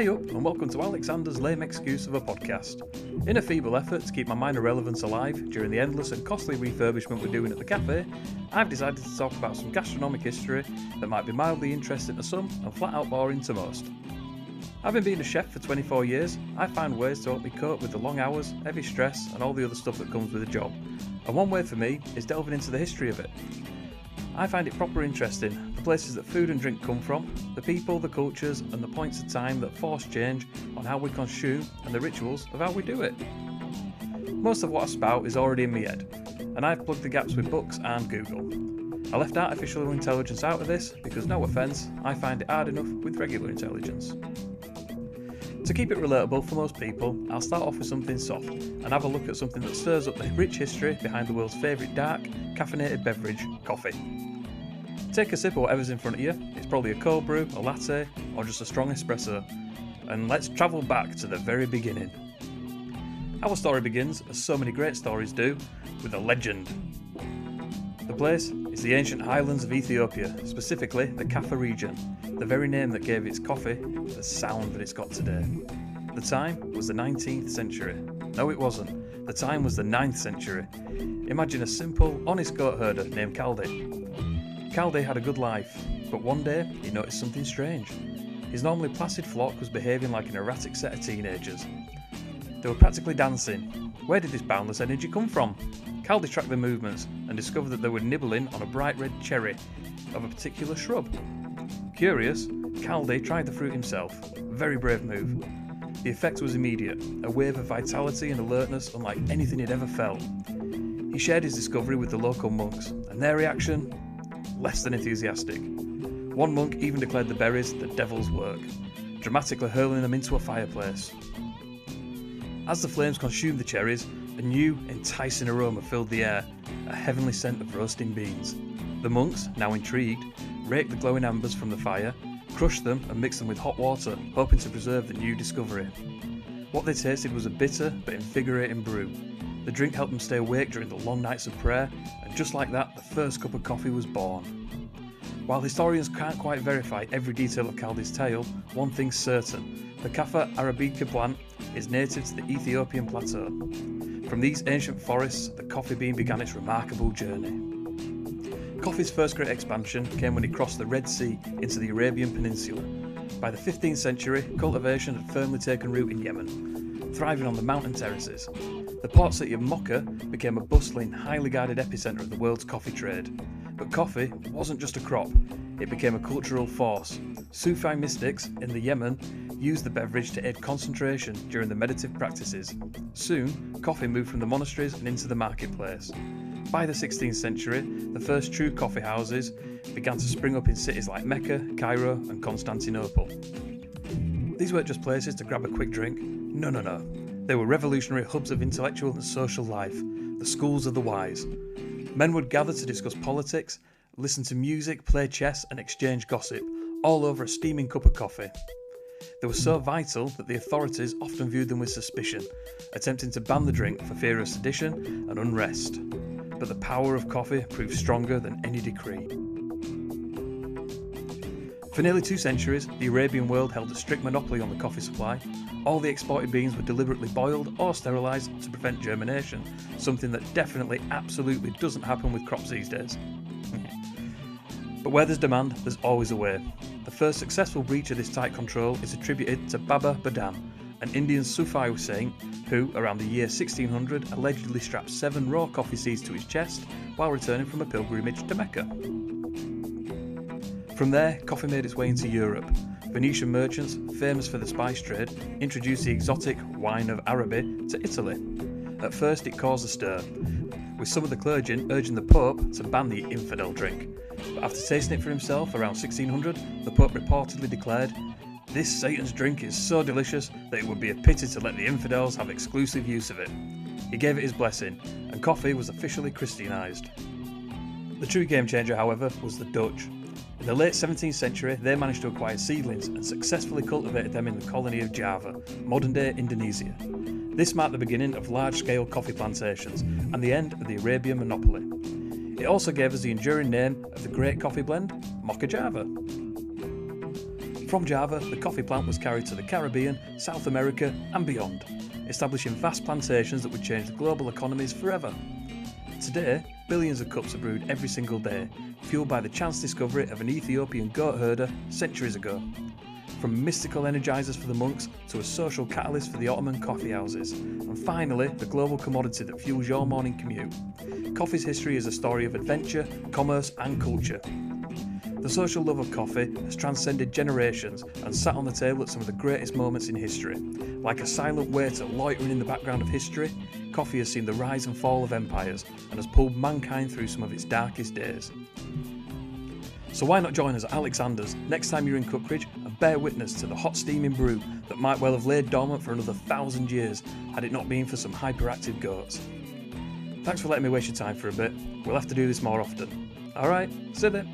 Hey up, and welcome to Alexander's lame excuse of a podcast. In a feeble effort to keep my minor relevance alive during the endless and costly refurbishment we're doing at the cafe, I've decided to talk about some gastronomic history that might be mildly interesting to some and flat out boring to most. Having been a chef for 24 years, I find ways to help me cope with the long hours, heavy stress, and all the other stuff that comes with a job. And one way for me is delving into the history of it. I find it proper interesting, the places that food and drink come from, the people, the cultures, and the points of time that force change on how we consume and the rituals of how we do it. Most of what I spout is already in my head, and I've plugged the gaps with books and Google. I left artificial intelligence out of this because, no offence, I find it hard enough with regular intelligence. To keep it relatable for most people, I'll start off with something soft and have a look at something that stirs up the rich history behind the world's favourite dark, caffeinated beverage, coffee. Take a sip of whatever's in front of you. It's probably a cold brew, a latte, or just a strong espresso. And let's travel back to the very beginning. Our story begins, as so many great stories do, with a legend. The place is the ancient highlands of Ethiopia, specifically the Kaffa region, the very name that gave its coffee the sound that it's got today. The time was the 19th century. No, it wasn't. The time was the 9th century. Imagine a simple, honest goat herder named Caldi. Caldi had a good life, but one day he noticed something strange. His normally placid flock was behaving like an erratic set of teenagers. They were practically dancing. Where did this boundless energy come from? Caldi tracked their movements and discovered that they were nibbling on a bright red cherry of a particular shrub. Curious, Caldi tried the fruit himself. A very brave move. The effect was immediate, a wave of vitality and alertness unlike anything he'd ever felt. He shared his discovery with the local monks, and their reaction? Less than enthusiastic. One monk even declared the berries the devil's work, dramatically hurling them into a fireplace. As the flames consumed the cherries, a new, enticing aroma filled the air, a heavenly scent of roasting beans. The monks, now intrigued, raked the glowing embers from the fire, crushed them and mixed them with hot water, hoping to preserve the new discovery. What they tasted was a bitter but invigorating brew. The drink helped them stay awake during the long nights of prayer, and just like that, the first cup of coffee was born. While historians can't quite verify every detail of Caldi's tale, one thing's certain: the Kaffa arabica plant is native to the Ethiopian plateau. From these ancient forests, the coffee bean began its remarkable journey. Coffee's first great expansion came when it crossed the Red Sea into the Arabian Peninsula. By the 15th century, cultivation had firmly taken root in Yemen, thriving on the mountain terraces. The port city of Mocha became a bustling, highly guarded epicentre of the world's coffee trade. But coffee wasn't just a crop, it became a cultural force. Sufi mystics in the Yemen used the beverage to aid concentration during the meditative practices. Soon, coffee moved from the monasteries and into the marketplace. By the 16th century, the first true coffee houses began to spring up in cities like Mecca, Cairo and Constantinople. These weren't just places to grab a quick drink. No. They were revolutionary hubs of intellectual and social life, the schools of the wise. Men would gather to discuss politics, listen to music, play chess and exchange gossip, all over a steaming cup of coffee. They were so vital that the authorities often viewed them with suspicion, attempting to ban the drink for fear of sedition and unrest. But the power of coffee proved stronger than any decree. For nearly 2 centuries, the Arabian world held a strict monopoly on the coffee supply. All the exported beans were deliberately boiled or sterilised to prevent germination, something that definitely, absolutely doesn't happen with crops these days. But where there's demand, there's always a way. The first successful breach of this tight control is attributed to Baba Badam, an Indian Sufi saint who, around the year 1600, allegedly strapped 7 raw coffee seeds to his chest while returning from a pilgrimage to Mecca. From there, coffee made its way into Europe. Venetian merchants, famous for the spice trade, introduced the exotic wine of Araby to Italy. At first it caused a stir, with some of the clergy urging the Pope to ban the infidel drink. But after tasting it for himself around 1600, the Pope reportedly declared, "This Satan's drink is so delicious that it would be a pity to let the infidels have exclusive use of it." He gave it his blessing, and coffee was officially Christianised. The true game changer, however, was the Dutch. In the late 17th century, they managed to acquire seedlings and successfully cultivated them in the colony of Java, modern-day Indonesia. This marked the beginning of large-scale coffee plantations and the end of the Arabian monopoly. It also gave us the enduring name of the great coffee blend, Mocha Java. From Java, the coffee plant was carried to the Caribbean, South America and beyond, establishing vast plantations that would change the global economies forever. Today, billions of cups are brewed every single day, fueled by the chance discovery of an Ethiopian goat herder centuries ago. From mystical energizers for the monks to a social catalyst for the Ottoman coffee houses, and finally, the global commodity that fuels your morning commute. Coffee's history is a story of adventure, commerce and culture. The social love of coffee has transcended generations and sat on the table at some of the greatest moments in history. Like a silent waiter loitering in the background of history, coffee has seen the rise and fall of empires and has pulled mankind through some of its darkest days. So why not join us at Alexander's next time you're in Cookridge and bear witness to the hot steaming brew that might well have laid dormant for another 1,000 years had it not been for some hyperactive goats. Thanks for letting me waste your time for a bit. We'll have to do this more often. Alright, Sithee.